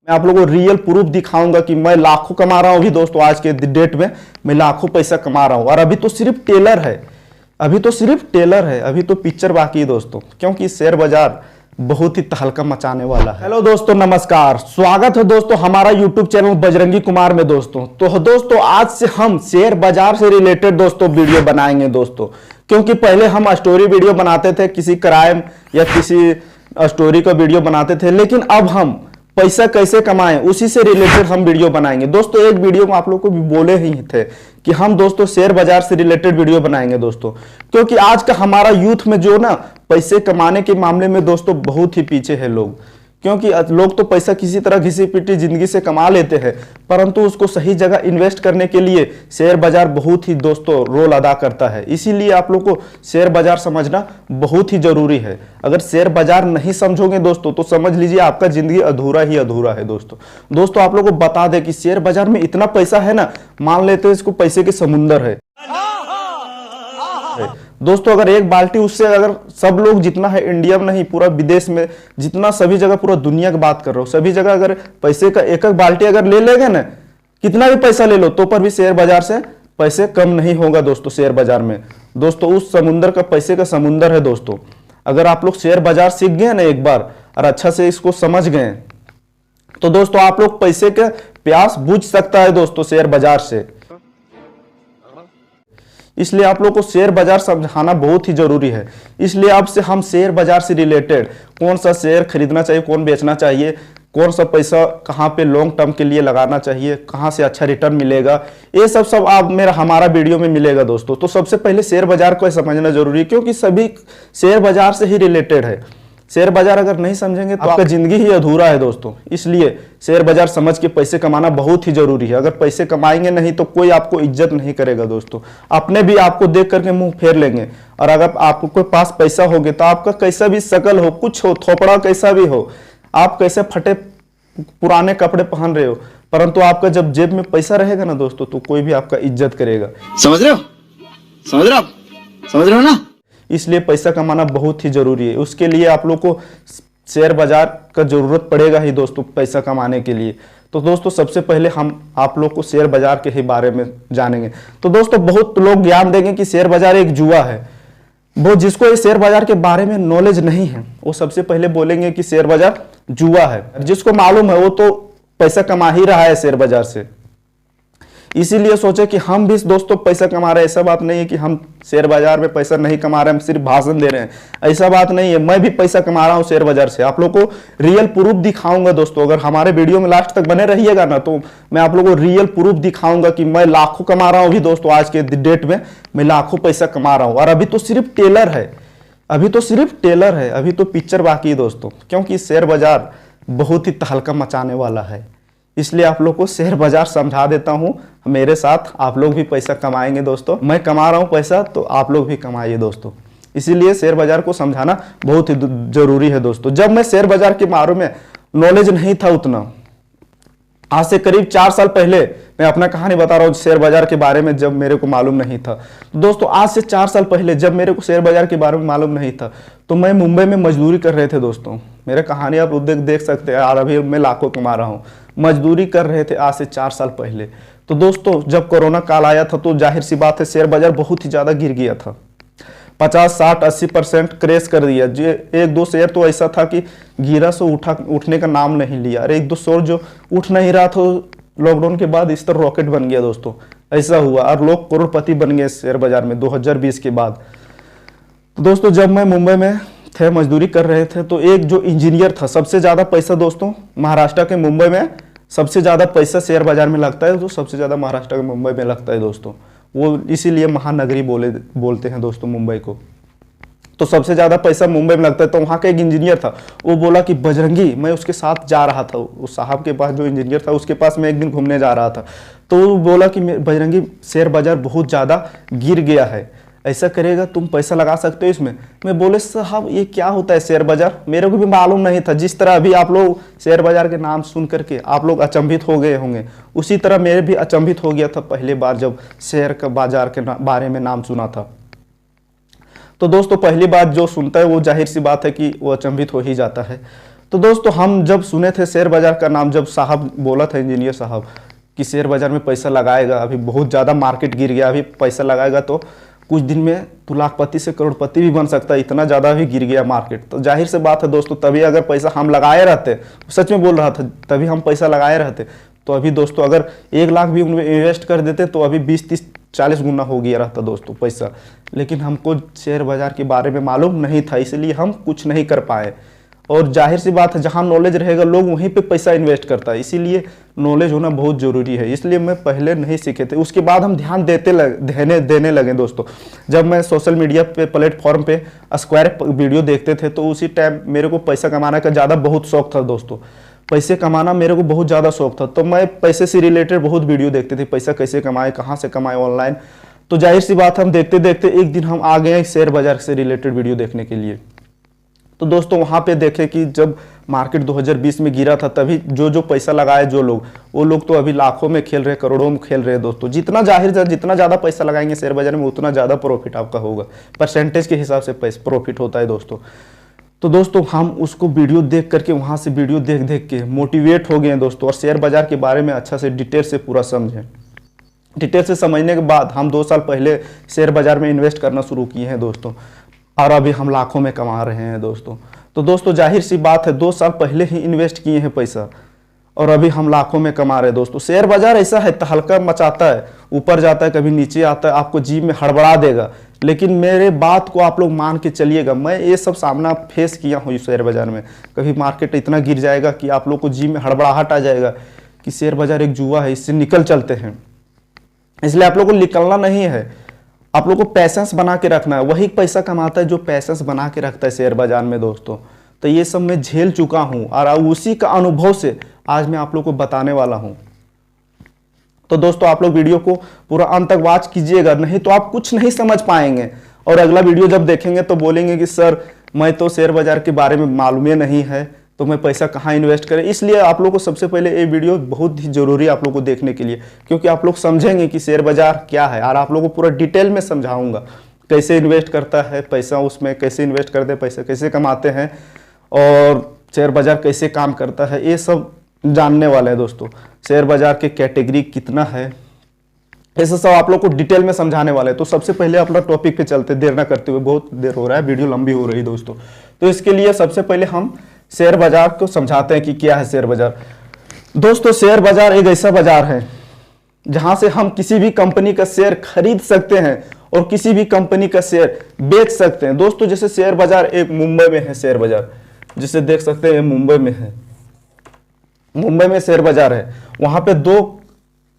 मैं आप लोगों को रियल प्रूफ दिखाऊंगा कि मैं लाखों कमा रहा हूं अभी दोस्तों। आज के डेट में मैं लाखों पैसा कमा रहा हूं और अभी तो सिर्फ टेलर है, अभी तो पिक्चर बाकी है दोस्तों, क्योंकि शेयर बाजार बहुत ही तहलका मचाने वाला है। हेलो दोस्तों, नमस्कार, स्वागत है दोस्तों हमारा यूट्यूब चैनल बजरंगी कुमार में दोस्तों। तो दोस्तों आज से हम शेयर बाजार से रिलेटेड दोस्तों वीडियो बनाएंगे दोस्तों, क्योंकि पहले हम स्टोरी वीडियो बनाते थे, किसी क्राइम या किसी स्टोरी का वीडियो बनाते थे, लेकिन अब हम पैसा कैसे कमाएं उसी से रिलेटेड हम वीडियो बनाएंगे दोस्तों। एक वीडियो में आप लोग को भी बोले ही थे कि हम दोस्तों शेयर बाजार से रिलेटेड वीडियो बनाएंगे दोस्तों, क्योंकि आज का हमारा यूथ में जो ना पैसे कमाने के मामले में दोस्तों बहुत ही पीछे है लोग। क्योंकि लोग तो पैसा किसी तरह घिसी पिटी जिंदगी से कमा लेते हैं, परंतु उसको सही जगह इन्वेस्ट करने के लिए शेयर बाजार बहुत ही दोस्तों रोल अदा करता है। इसीलिए आप लोग को शेयर बाजार समझना बहुत ही जरूरी है। अगर शेयर बाजार नहीं समझोगे दोस्तों तो समझ लीजिए आपका जिंदगी अधूरा ही अधूरा है दोस्तों। आप लोग को बता दें कि शेयर बाजार में इतना पैसा है ना, मान लेते हैं इसको पैसे के समुंदर है दोस्तों। अगर एक बाल्टी उससे अगर सब लोग जितना है इंडिया में नहीं पूरा विदेश में जितना सभी जगह पूरा दुनिया की बात कर रहा हूं, सभी जगह अगर पैसे का एक एक बाल्टी अगर ले लेंगे ना, कितना भी पैसा ले लो तो पर भी शेयर बाजार से पैसे कम नहीं होगा दोस्तों। शेयर बाजार में दोस्तों उस समुंदर का पैसे का समुंदर है दोस्तों। अगर आप लोग शेयर बाजार सीख गए ना एक बार और अच्छा से इसको समझ गए तो दोस्तों आप लोग पैसे का प्यास बुझ सकता है दोस्तों शेयर बाजार से। इसलिए आप लोग को शेयर बाजार समझाना बहुत ही जरूरी है। इसलिए अब से हम शेयर बाजार से रिलेटेड कौन सा शेयर खरीदना चाहिए, कौन बेचना चाहिए, कौन सा पैसा कहां पे लॉन्ग टर्म के लिए लगाना चाहिए, कहां से अच्छा रिटर्न मिलेगा, ये सब आप हमारा वीडियो में मिलेगा दोस्तों। तो सबसे पहले शेयर बाजार को समझना जरूरी है, क्योंकि सभी शेयर बाजार से ही रिलेटेड है। शेयर बाजार अगर नहीं समझेंगे तो आपका जिंदगी ही अधूरा है दोस्तों। इसलिए शेयर बाजार समझ के पैसे कमाना बहुत ही जरूरी है। अगर पैसे कमाएंगे नहीं तो कोई आपको इज्जत नहीं करेगा दोस्तों, अपने भी आपको देख करके मुंह फेर लेंगे। और अगर आपके पास पैसा होगा तो आपका कैसा भी शकल हो, कुछ हो, थोपड़ा कैसा भी हो, आप कैसे फटे पुराने कपड़े पहन रहे हो, परंतु आपका जब जेब में पैसा रहेगा ना दोस्तों तो कोई भी आपका इज्जत करेगा। समझ रहे हो ना। इसलिए पैसा कमाना बहुत ही जरूरी है। उसके लिए आप लोग को शेयर बाजार का जरूरत पड़ेगा ही दोस्तों पैसा कमाने के लिए। तो दोस्तों सबसे पहले हम आप लोग को शेयर बाजार के ही बारे में जानेंगे। तो दोस्तों बहुत लोग ज्ञान देंगे कि शेयर बाजार एक जुआ है। वो जिसको इस शेयर बाजार के बारे में नॉलेज नहीं है वो सबसे पहले बोलेंगे कि शेयर बाजार जुआ है। जिसको मालूम है वो तो पैसा कमा ही रहा है शेयर बाजार से। इसीलिए सोचे कि हम भी दोस्तों पैसा कमा रहे हैं। ऐसा बात नहीं है कि हम शेयर बाजार में पैसा नहीं कमा रहे हैं, हम सिर्फ भाषण दे रहे हैं, ऐसा बात नहीं है। मैं भी पैसा कमा रहा हूं शेयर बाजार से। आप लोग को रियल प्रूफ दिखाऊंगा दोस्तों। अगर हमारे वीडियो में लास्ट तक बने रहिएगा ना तो मैं आप लोग को रियल प्रूफ दिखाऊंगा कि मैं लाखों कमा रहा हूं अभी दोस्तों। आज के डेट में मैं लाखों पैसा कमा रहा हूं और अभी तो सिर्फ टेलर है, अभी तो पिक्चर बाकी है दोस्तों, क्योंकि शेयर बाजार बहुत ही तहलका मचाने वाला है। इसलिए आप लोग को शेयर बाजार समझा देता हूं, मेरे साथ आप लोग भी पैसा कमाएंगे दोस्तों। मैं कमा रहा हूं पैसा तो आप लोग भी कमाइए दोस्तों। इसीलिए शेयर बाजार को समझाना बहुत ही जरूरी है दोस्तों। जब मैं शेयर बाजार के बारे में नॉलेज नहीं था उतना, आज से करीब 4 साल पहले मैं अपना कहानी बता रहा हूँ शेयर बाजार के बारे में, जब मेरे को मालूम नहीं था तो दोस्तों आज से 4 साल पहले जब मेरे को शेयर बाजार के बारे में मालूम नहीं था तो मैं मुंबई में मजदूरी कर रहे थे दोस्तों। मेरे कहानी आप देख सकते हैं यार, अभी मैं लाखों कमा रहा हूँ। मजदूरी कर रहे थे आज से 4 साल पहले। तो दोस्तों जब कोरोना काल आया था तो जाहिर सी बात है शेयर बाजार बहुत ही ज्यादा गिर गया था। 50, 60, 80% क्रेश कर दिया। जो 1-2 शेयर तो ऐसा था कि गिरा सो उठने का नाम नहीं लिया। अरे 1-2 शेयर जो उठ नहीं रहा था लॉकडाउन के बाद इस तरह रॉकेट बन गया दोस्तों, ऐसा हुआ और लोग करोड़पति बन गए शेयर बाजार में 2020 के बाद। तो दोस्तों जब मैं मुंबई में थे मजदूरी कर रहे थे तो एक जो इंजीनियर था, सबसे ज्यादा पैसा दोस्तों महाराष्ट्र के मुंबई में सबसे ज्यादा पैसा शेयर बाजार में लगता है, तो सबसे ज्यादा महाराष्ट्र के मुंबई में लगता है दोस्तों। वो इसीलिए महानगरी बोलते हैं दोस्तों मुंबई को। तो सबसे ज्यादा पैसा मुंबई में लगता है। तो वहां का एक इंजीनियर था, वो बोला कि बजरंगी, मैं उसके साथ जा रहा था, उस साहब के पास जो इंजीनियर था उसके पास मैं एक दिन घूमने जा रहा था। तो वो बोला कि बजरंगी शेयर बाजार बहुत ज्यादा गिर गया है, ऐसा करेगा तुम पैसा लगा सकते हो इसमें। मैं बोले साहब ये क्या होता है शेयर बाजार, मेरे को भी मालूम नहीं था। जिस तरह अभी आप लोग शेयर बाजार के नाम सुन करके आप लोग अचंभित हो गए होंगे, उसी तरह मेरे भी अचंभित हो गया था पहले बार जब शेयर का बाजार के बारे में नाम सुना था। तो दोस्तों पहली बात जो सुनता है वो जाहिर सी बात है कि वो अचंभित हो ही जाता है। तो दोस्तों हम जब सुने थे शेयर बाजार का नाम, जब साहब बोला था इंजीनियर साहब कि शेयर बाजार में पैसा लगाएगा, अभी बहुत ज़्यादा मार्केट गिर गया, अभी पैसा लगाएगा तो कुछ दिन में तू लाखपति से करोड़पति भी बन सकता है, इतना ज़्यादा भी गिर गया मार्केट। तो जाहिर से बात है दोस्तों, तभी अगर पैसा हम लगाए रहते, सच में बोल रहा था, तभी हम पैसा लगाए रहते तो अभी दोस्तों अगर 1 लाख भी उनमें इन्वेस्ट कर देते तो अभी 20, 30, 40 गुना हो गया रहता दोस्तों पैसा। लेकिन हमको शेयर बाजार के बारे में मालूम नहीं था, इसलिए हम कुछ नहीं कर पाए। और जाहिर सी बात है, जहाँ नॉलेज रहेगा लोग वहीं पे पैसा इन्वेस्ट करता है, इसीलिए नॉलेज होना बहुत ज़रूरी है। इसलिए मैं पहले नहीं सीखे थे, उसके बाद हम ध्यान देने लगे दोस्तों। जब मैं सोशल मीडिया पे प्लेटफॉर्म पे स्क्वायर वीडियो देखते थे तो उसी टाइम मेरे को पैसा कमाने का ज़्यादा बहुत शौक था दोस्तों। पैसे कमाना मेरे को बहुत ज़्यादा शौक था, तो मैं पैसे से रिलेटेड बहुत वीडियो देखते थे, पैसा कैसे कमाए, कहाँ से कमाए ऑनलाइन। तो जाहिर सी बात हम देखते देखते एक दिन हम आ गए शेयर बाजार से रिलेटेड वीडियो देखने के लिए। तो दोस्तों वहाँ पे देखे कि जब मार्केट 2020 में गिरा था, तभी जो पैसा लगाए वो लोग तो अभी लाखों में खेल रहे, करोड़ों में खेल रहे दोस्तों। जितना ज़्यादा पैसा लगाएंगे शेयर बाजार में उतना ज़्यादा प्रॉफिट आपका होगा, परसेंटेज के हिसाब से पैसा प्रॉफिट होता है दोस्तों। तो दोस्तों हम उसको वीडियो देख करके, वहाँ से वीडियो देख के मोटिवेट हो गए दोस्तों, और शेयर बाजार के बारे में अच्छा से डिटेल से पूरा समझें। डिटेल से समझने के बाद हम 2 साल पहले शेयर बाजार में इन्वेस्ट करना शुरू किए हैं दोस्तों, और अभी हम लाखों में कमा रहे हैं दोस्तों। तो दोस्तों जाहिर सी बात है, 2 साल पहले ही इन्वेस्ट किए हैं पैसा और अभी हम लाखों में कमा रहे हैं दोस्तों। शेयर बाजार ऐसा है, तहलका मचाता है, ऊपर जाता है, कभी नीचे आता है, आपको जीव में हड़बड़ा देगा। लेकिन मेरे बात को आप लोग मान के चलिएगा, मैं ये सब सामना फेस किया हूँ शेयर बाजार में। कभी मार्केट इतना गिर जाएगा कि आप लोग को जीव में हड़बड़ाहट आ जाएगा कि शेयर बाजार एक जुआ है, इससे निकल चलते हैं। इसलिए आप लोग को निकलना नहीं है, आप लोग को पैसेंस बना के रखना है। वही पैसा कमाता है जो पैसेंस बना के रखता है शेयर बाजार में दोस्तों। तो ये सब मैं झेल चुका हूँ और उसी का अनुभव से आज मैं आप लोग को बताने वाला हूँ। तो दोस्तों आप लोग वीडियो को पूरा अंत तक वॉच कीजिएगा, नहीं तो आप कुछ नहीं समझ पाएंगे और अगला वीडियो जब देखेंगे तो बोलेंगे कि सर मैं तो शेयर बाजार के बारे में मालूम ही नहीं है, तो मैं पैसा कहाँ इन्वेस्ट करें। इसलिए आप लोग को सबसे पहले ये वीडियो बहुत ही जरूरी है आप लोग को देखने के लिए, क्योंकि आप लोग समझेंगे कि शेयर बाजार क्या है और आप लोगों को पूरा डिटेल में समझाऊंगा कैसे इन्वेस्ट करता है पैसा, उसमें कैसे इन्वेस्ट करते हैं पैसा, कैसे कमाते हैं और शेयर बाजार कैसे काम करता है, ये सब जानने वाले हैं दोस्तों। शेयर बाजार के कैटेगरी कितना है, ऐसा सब आप लोग को डिटेल में समझाने वाले हैं। तो सबसे पहले अपना टॉपिक पे चलते, देर ना करते हुए, बहुत देर हो रहा है, वीडियो लंबी हो रही है दोस्तों। तो इसके लिए सबसे पहले हम शेयर बाजार को समझाते हैं कि क्या है शेयर बाजार। दोस्तों शेयर बाजार एक ऐसा बाजार है जहां से हम किसी भी कंपनी का शेयर खरीद सकते हैं और किसी भी कंपनी का शेयर बेच सकते हैं दोस्तों। जैसे शेयर बाजार एक मुंबई में है, शेयर बाजार जिसे देख सकते हैं मुंबई में है, मुंबई में शेयर बाजार है। वहां पे 2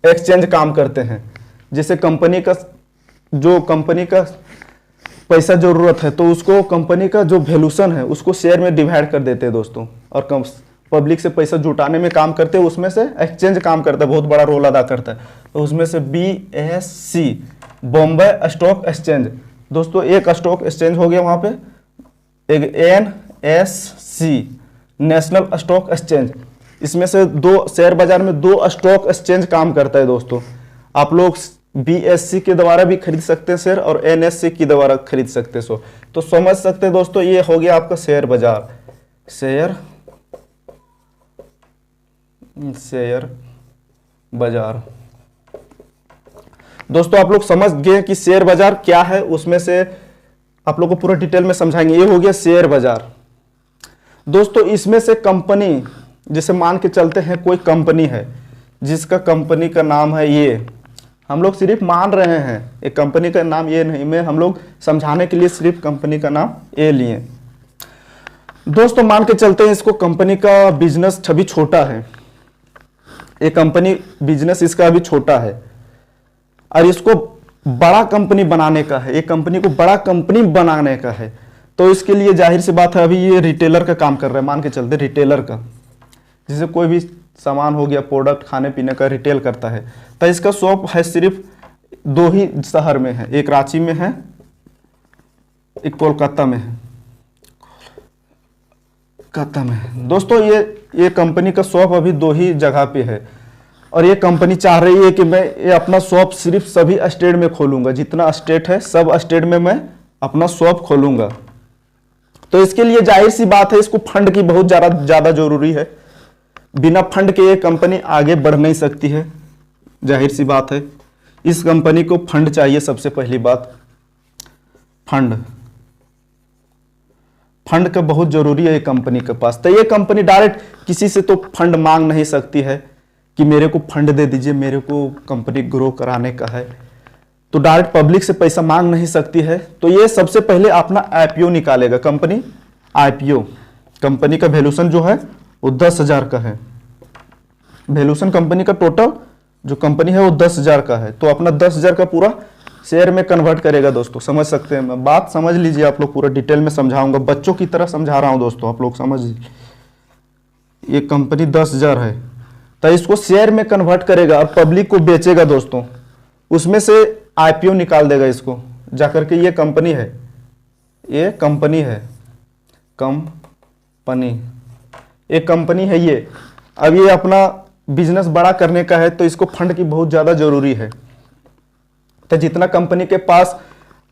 एक्सचेंज काम करते हैं। जैसे कंपनी का पैसा जरूरत है तो उसको कंपनी का जो वैल्यूएशन है उसको शेयर में डिवाइड कर देते हैं दोस्तों, और पब्लिक से पैसा जुटाने में काम करते हैं। उसमें से एक्सचेंज काम करता है, बहुत बड़ा रोल अदा करता है। तो उसमें से BSC बॉम्बे स्टॉक एक्सचेंज दोस्तों एक स्टॉक एक्सचेंज हो गया, वहां पे एक NSC नेशनल स्टॉक एक्सचेंज। इसमें से 2 शेयर बाजार में 2 स्टॉक एक्सचेंज काम करता है दोस्तों। आप लोग BSC के द्वारा भी खरीद सकते हैं शेयर और NSC के द्वारा खरीद सकते हैं। तो समझ सकते हैं दोस्तों, ये हो गया आपका शेयर बाजार, शेयर बाजार। दोस्तों आप लोग समझ गए कि शेयर बाजार क्या है, उसमें से आप लोग को पूरा डिटेल में समझाएंगे। ये हो गया शेयर बाजार दोस्तों। इसमें से कंपनी, जैसे मान के चलते हैं कोई कंपनी है जिसका कंपनी का नाम है ये, हम लोग सिर्फ मान रहे हैं, एक कंपनी का नाम ये नहीं, मैं हम लोग समझाने के लिए सिर्फ कंपनी का नाम ये लिए दोस्तों। मान के चलते हैं इसको कंपनी का बिजनेस अभी छोटा है, एक कंपनी बिजनेस इसका अभी छोटा है और इसको बड़ा कंपनी बनाने का है, एक कंपनी को बड़ा कंपनी बनाने का है। तो इसके लिए जाहिर सी बात है अभी ये रिटेलर का काम कर रहा है, मान के चलते रिटेलर का, जैसे कोई भी सामान हो गया, प्रोडक्ट खाने पीने का रिटेल करता है। तो इसका शॉप है सिर्फ 2 ही शहर में है, एक रांची में है, एक कोलकाता में है, दोस्तों। ये कंपनी का शॉप अभी 2 ही जगह पे है और ये कंपनी चाह रही है कि मैं ये अपना शॉप सिर्फ सभी स्टेट में खोलूंगा, जितना स्टेट है सब स्टेट में मैं अपना शॉप खोलूंगा। तो इसके लिए जाहिर सी बात है इसको फंड की बहुत ज्यादा जरूरी है। बिना फंड के ये कंपनी आगे बढ़ नहीं सकती है, जाहिर सी बात है। इस कंपनी को फंड चाहिए। सबसे पहली बात फंड का बहुत जरूरी है ये कंपनी के पास। तो ये कंपनी डायरेक्ट किसी से तो फंड मांग नहीं सकती है कि मेरे को फंड दे दीजिए, मेरे को कंपनी ग्रो कराने का है, तो डायरेक्ट पब्लिक से पैसा मांग नहीं सकती है। तो ये सबसे पहले अपना आईपीओ निकालेगा कंपनी। आईपीओ कंपनी का वैल्यूएशन जो है वो 10,000 का है। वैल्यूएशन कंपनी का टोटल जो कंपनी है वो 10,000 का है। तो अपना 10,000 का पूरा शेयर में कन्वर्ट करेगा दोस्तों। समझ सकते हैं, बात समझ लीजिए। आप लोग पूरा डिटेल में समझाऊंगा, बच्चों की तरह समझा रहा हूं दोस्तों, आप लोग समझ लीजिए। ये कंपनी 10,000 है तो इसको शेयर में कन्वर्ट करेगा और पब्लिक को बेचेगा दोस्तों। उसमें से आईपीओ निकाल देगा इसको जाकर के। ये कंपनी है, ये कंपनी है, एक कंपनी है ये। अब ये अपना बिजनेस बड़ा करने का है तो इसको फंड की बहुत ज्यादा जरूरी है। तो जितना कंपनी के पास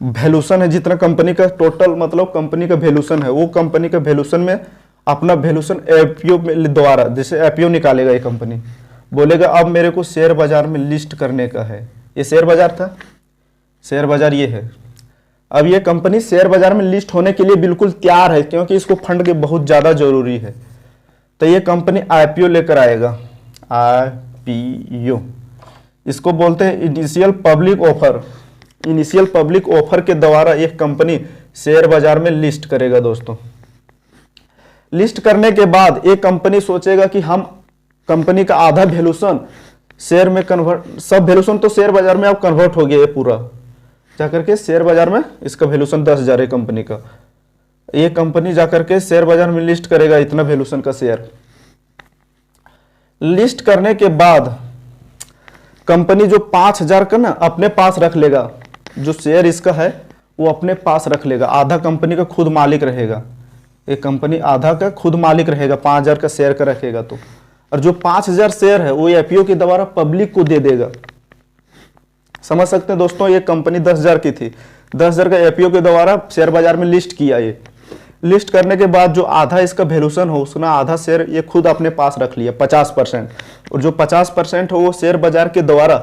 वैल्यूएशन है, जितना कंपनी का टोटल मतलब कंपनी का वैल्यूएशन है, वो कंपनी का वैल्यूएशन में अपना वैल्यूएशन आईपीओ द्वारा, जैसे आईपीओ निकालेगा ये कंपनी, बोलेगा अब मेरे को शेयर बाजार में लिस्ट करने का है। ये शेयर बाजार था, शेयर बाजार ये है। अब ये कंपनी शेयर बाजार में लिस्ट होने के लिए बिल्कुल तैयार है, क्योंकि इसको फंड की बहुत ज्यादा जरूरी है। तो ये कंपनी आईपीओ लेकर आएगा। आईपीओ इसको बोलते हैं initial public offer. Initial public offer के द्वारा यह कंपनी शेयर बाजार में लिस्ट करेगा दोस्तों। लिस्ट करने के बाद एक कंपनी सोचेगा कि हम कंपनी का आधा वैल्यूएशन शेयर में कन्वर्ट, सब वैल्यूएशन तो शेयर बाजार में अब कन्वर्ट हो गया है पूरा जाकर के शेयर बाजार में। इसका वैल्यूएशन 10,000 है कंपनी का। ये कंपनी जाकर के शेयर बाजार में लिस्ट करेगा इतना वैल्यूएशन का शेयर। लिस्ट करने के बाद कंपनी जो 5,000 का ना अपने पास रख लेगा, जो शेयर इसका है वो अपने पास रख लेगा। आधा कंपनी का खुद मालिक रहेगा, एक कंपनी आधा का खुद मालिक रहेगा, 5,000 का शेयर का रखेगा तो। और जो 5,000 शेयर है वो आईपीओ के द्वारा पब्लिक को दे देगा। समझ सकते हैं दोस्तों, ये कंपनी 10,000 की थी, 10,000 का आईपीओ के द्वारा शेयर बाजार में लिस्ट किया। ये लिस्ट करने के बाद जो आधा इसका वैल्यूएशन हो उसने आधा शेयर ये खुद अपने पास रख लिया 50%, और जो 50% हो वो शेयर बाजार के द्वारा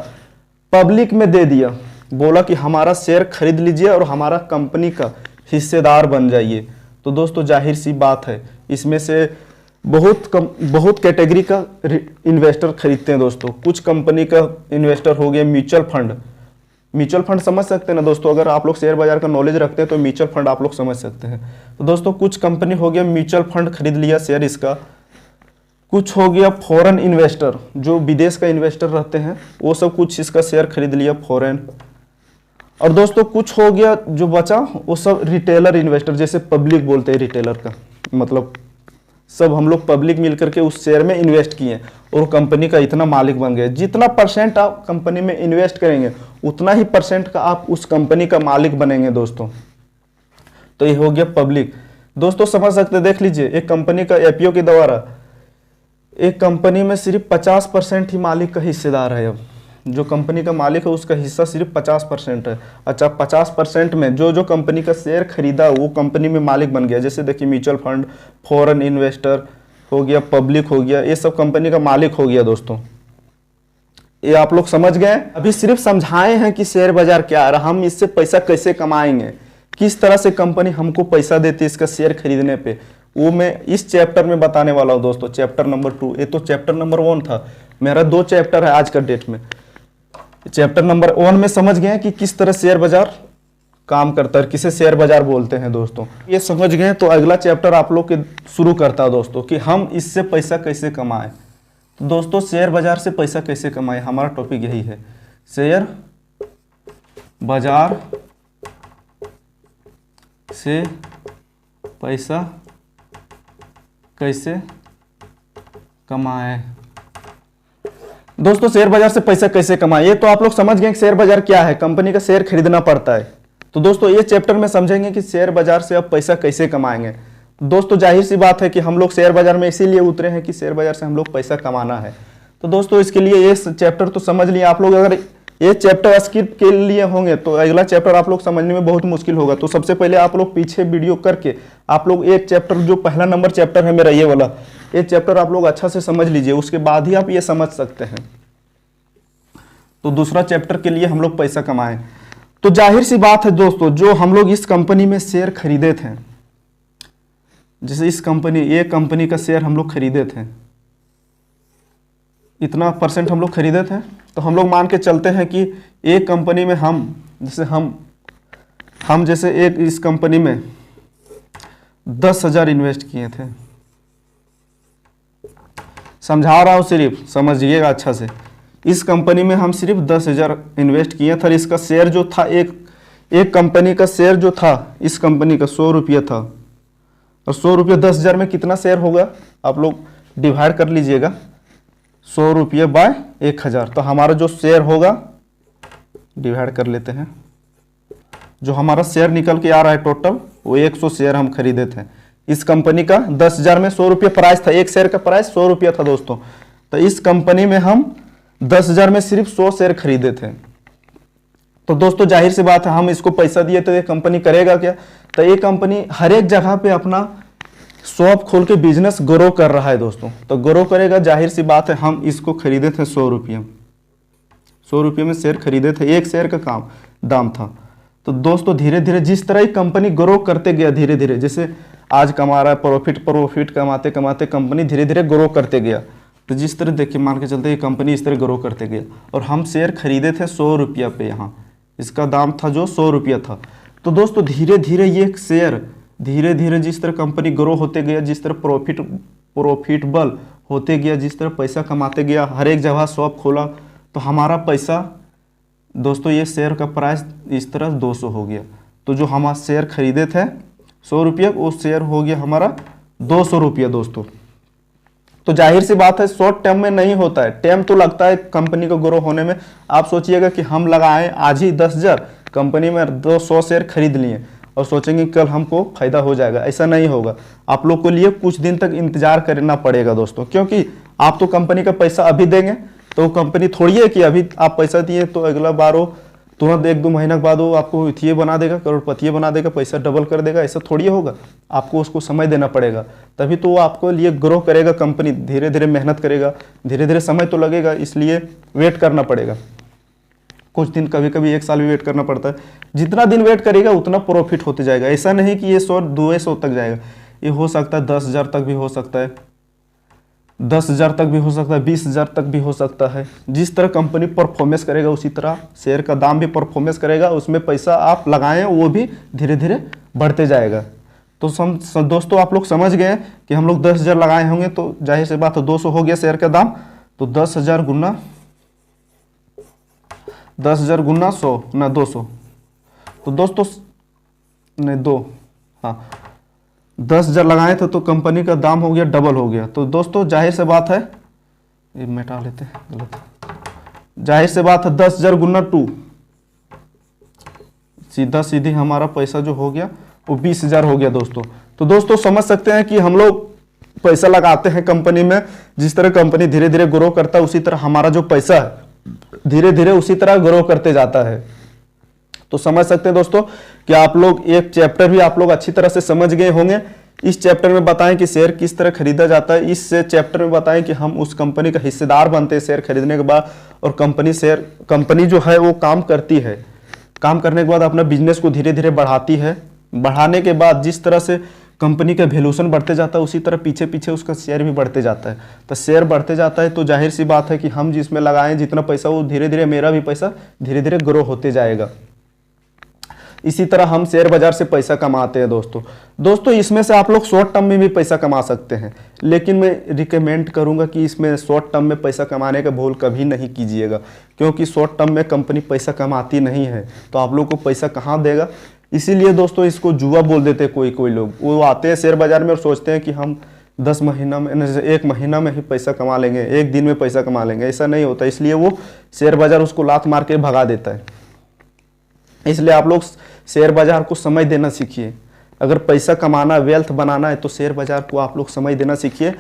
पब्लिक में दे दिया। बोला कि हमारा शेयर खरीद लीजिए और हमारा कंपनी का हिस्सेदार बन जाइए। तो दोस्तों जाहिर सी बात है इसमें से बहुत कैटेगरी का इन्वेस्टर खरीदते हैं दोस्तों। कुछ कंपनी का इन्वेस्टर हो गया म्यूचुअल फंड। म्यूचुअल फंड समझ सकते हैं ना दोस्तों, अगर आप लोग शेयर बाजार का नॉलेज रखते हैं तो म्यूचुअल फंड आप लोग समझ सकते हैं। तो दोस्तों कुछ कंपनी हो गया म्यूचुअल फंड खरीद लिया शेयर इसका। कुछ हो गया फॉरेन इन्वेस्टर, जो विदेश का इन्वेस्टर रहते हैं वो सब कुछ इसका शेयर खरीद लिया फॉरेन। और दोस्तों कुछ हो गया जो बचा वो सब रिटेलर इन्वेस्टर, जैसे पब्लिक बोलते हैं रिटेलर का मतलब सब हम लोग पब्लिक मिलकर के उस शेयर में इन्वेस्ट किए और कंपनी का इतना मालिक बन गए। जितना परसेंट आप कंपनी में इन्वेस्ट करेंगे उतना ही परसेंट का आप उस कंपनी का मालिक बनेंगे दोस्तों। तो ये हो गया पब्लिक। दोस्तों समझ सकते हैं, देख लीजिए एक कंपनी का आईपीओ के द्वारा एक कंपनी में सिर्फ 50% ही मालिक का हिस्सेदार है। अब जो कंपनी का मालिक है उसका हिस्सा सिर्फ 50% है। अच्छा 50% में जो कंपनी का शेयर खरीदा वो कंपनी में मालिक बन गया। जैसे देखिए म्यूचुअल फंड, फॉरेन इन्वेस्टर हो गया, पब्लिक हो गया, ये सब कंपनी का मालिक हो गया दोस्तों। ये आप लोग समझ गए। अभी सिर्फ समझाए हैं कि शेयर बाजार क्या है, हम इससे पैसा कैसे कमाएंगे, किस तरह से कंपनी हमको पैसा देती है इसका शेयर खरीदने पे, वो मैं इस चैप्टर में बताने वाला हूँ दोस्तों। चैप्टर नंबर 2, ये तो चैप्टर नंबर 1 था, मेरा 2 चैप्टर है आज का डेट में। चैप्टर नंबर 1 में समझ गए कि किस तरह शेयर बाजार काम करता है, किसे शेयर बाजार बोलते हैं दोस्तों। ये समझ गए तो अगला चैप्टर आप लोग के शुरू करता है दोस्तों कि हम इससे पैसा कैसे कमाएं। तो दोस्तों शेयर बाजार से पैसा कैसे कमाएं, हमारा टॉपिक यही है, शेयर बाजार से पैसा कैसे कमाएं। दोस्तों शेयर बाजार से पैसा कैसे कमाएं, ये तो आप लोग समझ गए कि शेयर बाजार क्या है, कंपनी का शेयर खरीदना पड़ता है। तो दोस्तों ये चैप्टर में समझेंगे कि शेयर बाजार से अब पैसा कैसे कमाएंगे। दोस्तों जाहिर सी बात है कि हम लोग शेयर बाजार में इसीलिए उतरे हैं कि शेयर बाजार से हम लोग पैसा कमाना है। तो दोस्तों इसके लिए ये चैप्टर तो समझ लिए आप लोग। अगर ये चैप्टर स्किप के लिए होंगे तो अगला चैप्टर आप लोग समझने में बहुत मुश्किल होगा। तो सबसे पहले आप लोग पीछे वीडियो करके आप लोग एक चैप्टर, जो पहला नंबर चैप्टर है मेरा ये वाला, ये चैप्टर आप लोग अच्छा से समझ लीजिए, उसके बाद ही आप ये समझ सकते हैं। तो दूसरा चैप्टर के लिए हम लोग पैसा कमाएं, तो जाहिर सी बात है दोस्तों, जो हम लोग इस कंपनी में शेयर खरीदे थे, जैसे इस कंपनी, ये कंपनी का शेयर हम लोग खरीदे थे, इतना परसेंट हम लोग खरीदे थे, तो हम लोग मान के चलते हैं कि एक कंपनी में हम जैसे एक इस कंपनी में 10,000 इन्वेस्ट किए थे। समझा रहा हूँ, सिर्फ समझिएगा अच्छा से। इस कंपनी में हम सिर्फ 10,000 इन्वेस्ट किए थे। इसका शेयर जो था, एक कंपनी का शेयर जो था इस कंपनी का 100 रुपया था, और 100 रुपया 10,000 में कितना शेयर होगा आप लोग डिवाइड कर लीजिएगा, 100 रुपये बाय 1,000, तो हमारा जो शेयर होगा, डिवाइड कर लेते हैं, जो हमारा शेयर निकल के आ रहा है टोटल, वो 100 शेयर हम खरीदे थे इस कंपनी का। 10,000 में 100 रुपये प्राइस था, एक शेयर का प्राइस 100 रुपया था दोस्तों। तो इस कंपनी में हम 10,000 में सिर्फ 100 शेयर खरीदे थे। तो दोस्तों जाहिर सी बात है, हम इसको पैसा दिए तो ये कंपनी करेगा क्या? तो ये कंपनी हर एक जगह पे अपना शॉप खोल के बिजनेस ग्रो कर रहा है दोस्तों, तो ग्रो करेगा, जाहिर सी बात है। हम इसको खरीदे थे 100 रुपये, 100 रुपये में शेयर खरीदे थे, एक शेयर का दाम था। तो दोस्तों धीरे धीरे जिस तरह ही कंपनी ग्रो करते गया, धीरे धीरे, जैसे आज कमा रहा है प्रॉफिट कमाते कमाते कंपनी धीरे धीरे ग्रो करते गया। तो जिस तरह देखिए, मान के चलते ये कंपनी इस तरह ग्रो करते गया, और हम शेयर खरीदे थे 100 रुपया पे, यहाँ इसका दाम था जो 100 रुपया था। तो दोस्तों धीरे धीरे ये शेयर धीरे धीरे जिस तरह कंपनी ग्रो होते गया, जिस तरह प्रॉफिटेबल होते गया, जिस तरह पैसा कमाते गया, हर एक जगह शॉप खोला, तो हमारा पैसा दोस्तों, ये शेयर का प्राइस इस तरह 200 हो गया। तो जो हम शेयर खरीदे थे 100 रुपया, वो शेयर हो गया हमारा 200 रुपया दोस्तों। तो जाहिर सी बात है, शॉर्ट टर्म में नहीं होता है, टाइम तो लगता है कंपनी को ग्रो होने में। आप सोचिएगा कि हम लगाएं आज ही 10,000, कंपनी में 200 शेयर खरीद लिए और सोचेंगे कल हमको फायदा हो जाएगा, ऐसा नहीं होगा। आप लोग को लिए कुछ दिन तक इंतजार करना पड़ेगा दोस्तों, क्योंकि आप तो कंपनी का पैसा अभी देंगे, तो कंपनी थोड़ी है कि अभी आप पैसा दिए तो अगला बार वो तुरंत 1-2 महीने के बाद वो आपको इथिये बना देगा, करोड़पति बना देगा, पैसा डबल कर देगा, ऐसा थोड़ी होगा। आपको उसको समय देना पड़ेगा, तभी तो वो आपको लिए ग्रो करेगा। कंपनी धीरे धीरे मेहनत करेगा, धीरे धीरे समय तो लगेगा, इसलिए वेट करना पड़ेगा। कुछ दिन, कभी कभी 1 साल भी वेट करना पड़ता है। जितना दिन वेट करेगा उतना प्रॉफिट होते जाएगा। ऐसा नहीं कि ये 100-200 तक जाएगा, ये हो सकता है 10,000 तक भी हो सकता है, 10,000 तक भी हो सकता है, 20,000 तक भी हो सकता है। जिस तरह कंपनी परफॉर्मेंस करेगा उसी तरह शेयर का दाम भी परफॉर्मेंस करेगा, उसमें पैसा आप लगाएं वो भी धीरे धीरे बढ़ते जाएगा। तो दोस्तों आप लोग समझ गए कि हम लोग 10,000 लगाए होंगे, तो जाहिर सी बात है 200 हो गया शेयर का दाम, तो 10,000 गुना 100 ना 200, तो दोस्तों नहीं 2, हाँ 10,000 लगाए थे तो कंपनी का दाम हो गया, डबल हो गया। तो दोस्तों जाहिर से बात है, ये मिटा लेते हैं, गलत, जाहिर से बात है 10,000 गुना 2, सीधा सीधी हमारा पैसा जो हो गया वो 20,000 हो गया दोस्तों। तो दोस्तों समझ सकते हैं कि हम लोग पैसा लगाते हैं कंपनी में, जिस तरह कंपनी धीरे धीरे ग्रो करता है उसी तरह हमारा जो पैसा है धीरे धीरे उसी तरह ग्रो करते जाता है। तो समझ सकते हैं दोस्तों कि आप लोग एक चैप्टर भी आप लोग अच्छी तरह से समझ गए होंगे। इस चैप्टर में बताएं कि शेयर किस तरह खरीदा जाता है, इस चैप्टर में बताएं कि हम उस कंपनी का हिस्सेदार बनते हैं शेयर खरीदने के बाद, और कंपनी जो है वो काम करती है, काम करने के बाद अपना बिजनेस को धीरे धीरे बढ़ाती है। बढ़ाने के बाद जिस तरह से कंपनी का वैल्यूएशन बढ़ते जाता है उसी तरह पीछे पीछे उसका शेयर भी बढ़ते जाता है। तो शेयर बढ़ते जाता है तो जाहिर सी बात है कि हम जिसमें लगाएं जितना पैसा, वो धीरे धीरे मेरा भी पैसा धीरे धीरे ग्रो होते जाएगा। इसी तरह हम शेयर बाजार से पैसा कमाते हैं दोस्तों इसमें से आप लोग शॉर्ट टर्म में भी पैसा कमा सकते हैं, लेकिन मैं रिकमेंड करूंगा कि इसमें शॉर्ट टर्म में पैसा कमाने का भूल कभी नहीं कीजिएगा, क्योंकि शॉर्ट टर्म में कंपनी पैसा कमाती नहीं है, तो आप लोग को पैसा कहाँ देगा। इसीलिए दोस्तों इसको जुआ बोल देते हैं कोई लोग। वो आते हैं शेयर बाजार में और सोचते हैं कि हम 10 महीना में, 1 महीना में ही पैसा कमा लेंगे, 1 दिन में पैसा कमा लेंगे, ऐसा नहीं होता। इसलिए वो शेयर बाजार उसको लात मार के भगा देता है। इसलिए आप लोग शेयर बाजार को समय देना सीखिए। अगर पैसा कमाना, वेल्थ बनाना है तो शेयर बाजार को आप लोग समय देना सीखिए।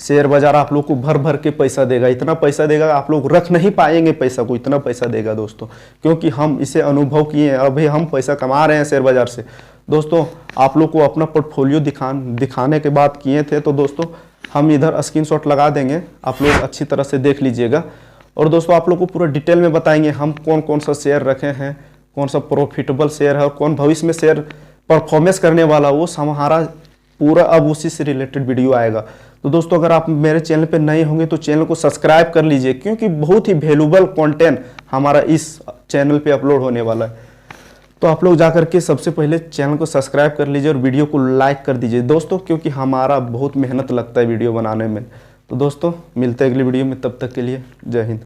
शेयर बाजार आप लोग को भर भर के पैसा देगा, इतना पैसा देगा आप लोग रख नहीं पाएंगे पैसा को, इतना पैसा देगा दोस्तों, क्योंकि हम इसे अनुभव किए हैं, अभी हम पैसा कमा रहे हैं शेयर बाजार से। दोस्तों आप लोग को अपना पोर्टफोलियो दिखाने के बाद किए थे, तो दोस्तों हम इधर स्क्रीनशॉट लगा देंगे, आप लोग अच्छी तरह से देख लीजिएगा। और दोस्तों आप लोग को पूरा डिटेल में बताएंगे हम कौन कौन सा शेयर रखे हैं, कौन सा प्रॉफिटेबल शेयर है और कौन भविष्य में शेयर परफॉर्मेंस करने वाला, वो हमारा पूरा अब उसी से रिलेटेड वीडियो आएगा। तो दोस्तों अगर आप मेरे चैनल पे नए होंगे तो चैनल को सब्सक्राइब कर लीजिए, क्योंकि बहुत ही वैल्यूबल कंटेंट हमारा इस चैनल पे अपलोड होने वाला है। तो आप लोग जाकर के सबसे पहले चैनल को सब्सक्राइब कर लीजिए और वीडियो को लाइक कर दीजिए दोस्तों, क्योंकि हमारा बहुत मेहनत लगता है वीडियो बनाने में। तो दोस्तों मिलते हैं अगली वीडियो में, तब तक के लिए जय हिंद।